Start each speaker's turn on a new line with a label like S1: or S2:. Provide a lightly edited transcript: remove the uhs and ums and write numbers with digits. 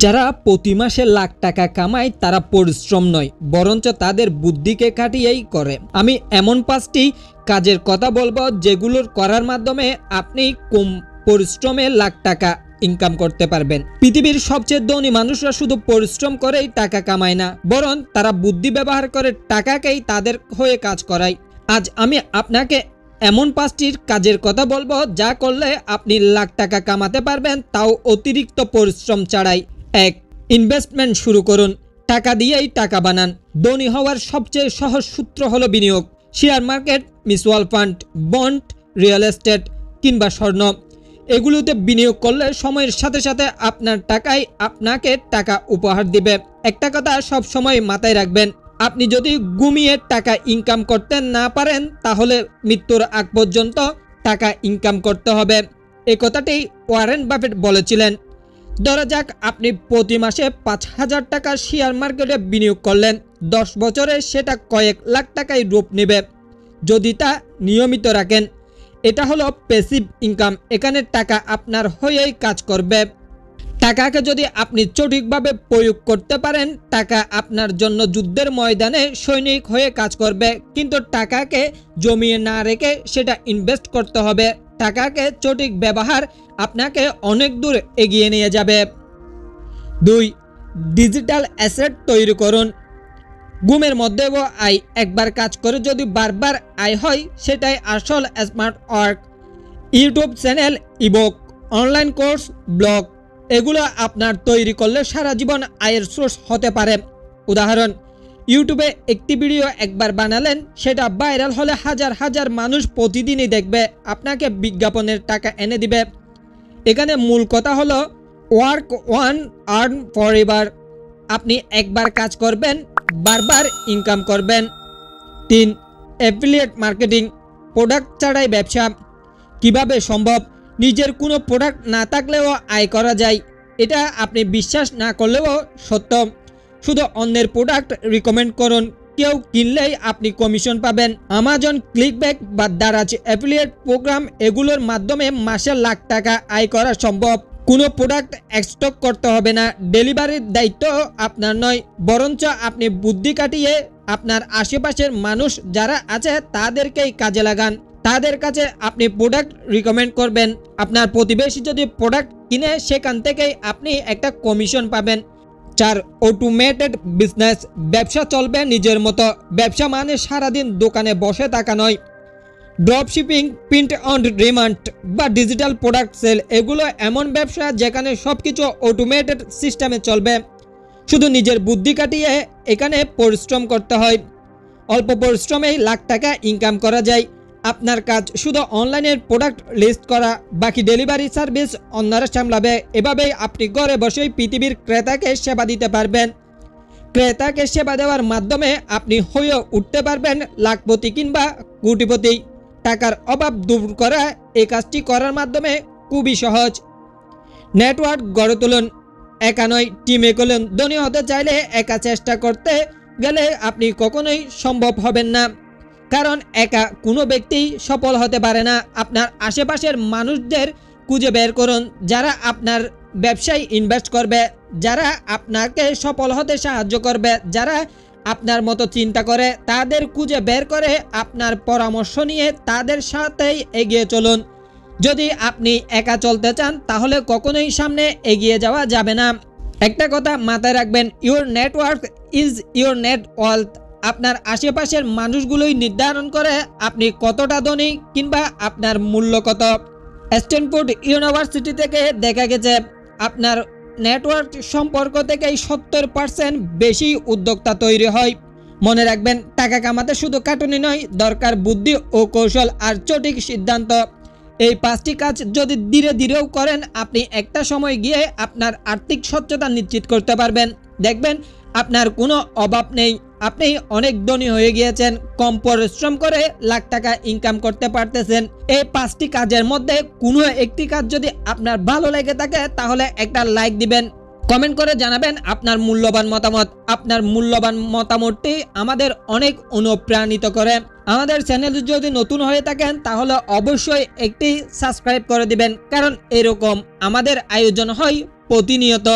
S1: যারা প্রতি মাসে লাখ টাকা কামায় তারা পরিশ্রম নয়, বরঞ্চ তাদের বুদ্ধিকে খাটিয়েই করে। আমি এমন 5টি কাজের কথা বলবো যেগুলোর করার মাধ্যমে আপনি কম পরিশ্রমে লাখ টাকা ইনকাম করতে পারবেন। পৃথিবীর সবচেয়ে ধনী মানুষরা শুধু পরিশ্রম করেই টাকা কামায় না, বরং তারা বুদ্ধি ব্যবহার করে টাকাকেই তাদের হয়ে কাজ করায়। আজ আমি আপনাকে এমন 5টির কাজের কথা বলবো যা করলে আপনি লাখ টাকা কামাতে পারবেন, তাও অতিরিক্ত পরিশ্রম ছাড়াই। 1. ইনভেস্টমেন্ট শুরু করুন। টাকা দিয়েই টাকা বানান। ধনী হওয়ার সবচেয়ে সহজ সূত্র হলো বিনিয়োগ। Share market, mutual fund, bond, real estate কিংবা স্বর্ণ, এগুলোতে বিনিয়োগ করলে সময়ের সাথে সাথে আপনার টাকাই আপনাকে টাকা উপহার দিবে। একটা কথা সব সময় মাথায় রাখবেন, আপনি যদি ঘুমিয়ে টাকা ইনকাম করতে না পারেন তাহলে মৃত্যুর আগ পর্যন্ত টাকা ইনকাম করতে হবে। এই কথাটি ওয়ারেন বাফেট বলেছিলেন। ধরা যাক আপনি প্রতি মাসে 5,000 টাকা শেয়ার মার্কেটে বিনিয়োগ করলেন। 10 বছরে সেটা কয়েক লাখ টাকায় রূপ নেবে যদি তা নিয়মিত রাখেন। এটা হলো প্যাসিভ ইনকাম। এখানে টাকা আপনার হয়েই কাজ করবে। টাকাকে যদি আপনি সঠিকভাবে প্রয়োগ করতে পারেন, টাকা আপনার জন্য যুদ্ধের ময়দানে সৈনিক হয়ে কাজ করবে। কিন্তু টাকাকে জমিয়ে না রেখে সেটা ইনভেস্ট করতে হবে। টাকাকে সঠিক ব্যবহার আপনাকে অনেক দূর এগিয়ে নিয়ে যাবে। 2. ডিজিটাল অ্যাসেট তৈরি করুন। ঘুমের মধ্যেও আয়। একবার কাজ করে যদি বারবার আয় হয় সেটাই আসল smart work. YouTube channel, ebook, online course, blog, এগুলো আপনার তৈরি করলে সারা জীবন আয়ের সোর্স হতে পারে। উদাহরণ, ইউটিউবে একটি ভিডিও একবার বানালেন, সেটা ভাইরাল হলে হাজার হাজার মানুষ প্রতিদিনই দেখবে, আপনাকে বিজ্ঞাপনের টাকা এনে দিবে। এখানে মূল কথা হলো ওয়ার্ক ওয়ান আর্ন ফরএভার। আপনি একবার কাজ করবেন, বারবার ইনকাম করবেন। 3. Affiliate marketing. প্রোডাক্ট ছাড়াই ব্যবসা কিভাবে সম্ভব? নিজের কোনো প্রোডাক্ট না থাকলেও আয় করা যায়। এটা আপনি বিশ্বাস না করলেও সত্য। শুধু অন্যের প্রোডাক্ট রিকমেন্ড করুন, কেউ কিনলেই আপনি কমিশন পাবেন। আমাজন, ক্লিকব্যাক বা দারাজ অ্যাফিলিয়েট প্রোগ্রাম, এগুলোর মাধ্যমে মাসে লাখ টাকা আয় করা সম্ভব। কোনো প্রোডাক্ট স্টক করতে হবে না, ডেলিভারির দায়িত্ব আপনার নয়, বরঞ্চ আপনি বুদ্ধি খাটিয়ে আপনার আশেপাশের মানুষ যারা আছে তাদেরকেই কাজে লাগান। তাদের কাছে আপনি প্রোডাক্ট রিকমেন্ড করবেন। আপনার প্রতিবেশী যদি প্রোডাক্ট কিনে সেখান থেকেই আপনি একটা কমিশন পাবেন। 4. Automated business. ব্যবসা চলবে নিজের মতো। ব্যবসা মানে সারাদিন দোকানে বসে থাকা নয়। ড্রপশিপিং, প্রিন্ট অন ডিমান্ড বা ডিজিটাল প্রোডাক্ট সেল, এগুলো এমন ব্যবসা যেখানে সবকিছু অটোমেটেড সিস্টেমে চলবে। শুধু নিজের বুদ্ধি খাটিয়ে এখানে পরিশ্রম করতে হয়। অল্প পরিশ্রমেই লাখ টাকা ইনকাম করা যায়। আপনার কাজ শুধু অনলাইনের প্রোডাক্ট লিস্ট করা, বাকি ডেলিভারি সার্ভিস অন্যরা সামলাবে। এভাবেই আপনি ঘরে বসেই পৃথিবীর ক্রেতাকে সেবা দিতে পারবেন। ক্রেতাকে সেবা দেওয়ার মাধ্যমে আপনি হয়ে উঠতে পারবেন লাখপতি কিংবা কোটিপতি। টাকার অভাব দূর করা এই কাজটি করার মাধ্যমে খুবই সহজ। নেটওয়ার্ক গড়ে তুলুন। একা নয়, টিমে করুন। ধনী হতে চাইলে একা চেষ্টা করতে গেলে আপনি কখনোই সম্ভব হবেন না, কারণ একা কোনো ব্যক্তি সফল হতে পারে না। আপনার আশেপাশের মানুষদের খুঁজে বের করুন যারা আপনার ব্যবসায় ইনভেস্ট করবে, যারা আপনাকে সফল হতে সাহায্য করবে, যারা আপনার মতো চিন্তা করে, তাদের খুঁজে বের করে আপনার পরামর্শ নিয়ে তাদের সাথেই এগিয়ে চলুন। যদি আপনি একা চলতে চান তাহলে কখনোই সামনে এগিয়ে যাওয়া যাবে না। একটা কথা মাথায় রাখবেন, your network is your net wealth. আপনার আশেপাশের মানুষগুলোই নির্ধারণ করে আপনি কতটা ধনী কিংবা আপনার মূল্য কত। স্ট্যানফোর্ড ইউনিভার্সিটি থেকে দেখা গেছে আপনার নেটওয়ার্ক সম্পর্ক থেকেই 70% বেশি উদ্যোক্তা তৈরি হয়। মনে রাখবেন, টাকা কামাতে শুধু খাটুনি নয়, দরকার বুদ্ধি ও কৌশল আর সঠিক সিদ্ধান্ত। এই 5টি কাজ যদি ধীরে ধীরেও করেন, আপনি একটা সময় গিয়ে আপনার আর্থিক সচ্ছলতা নিশ্চিত করতে পারবেন। দেখবেন আপনার কোনো অভাব নেই, আপনি অনেক ধনী হয়ে গিয়েছেন। কম পরিশ্রম করে লাখ টাকা ইনকাম করতে পারতেছেন। এই 5টি কাজের মধ্যে কোনো একটি কাজ যদি আপনার ভালো লেগে থাকে তাহলে একটা লাইক দিবেন, কমেন্ট করে জানাবেন আপনার মূল্যবান মতামত। আপনার মূল্যবান মতামতটি আমাদের অনেক অনুপ্রাণিত করে। আমাদের চ্যানেল যদি নতুন হয়ে থাকেন তাহলে অবশ্যই একটি সাবস্ক্রাইব করে দিবেন, কারণ এরকম আমাদের আয়োজন হয় প্রতিনিয়ত।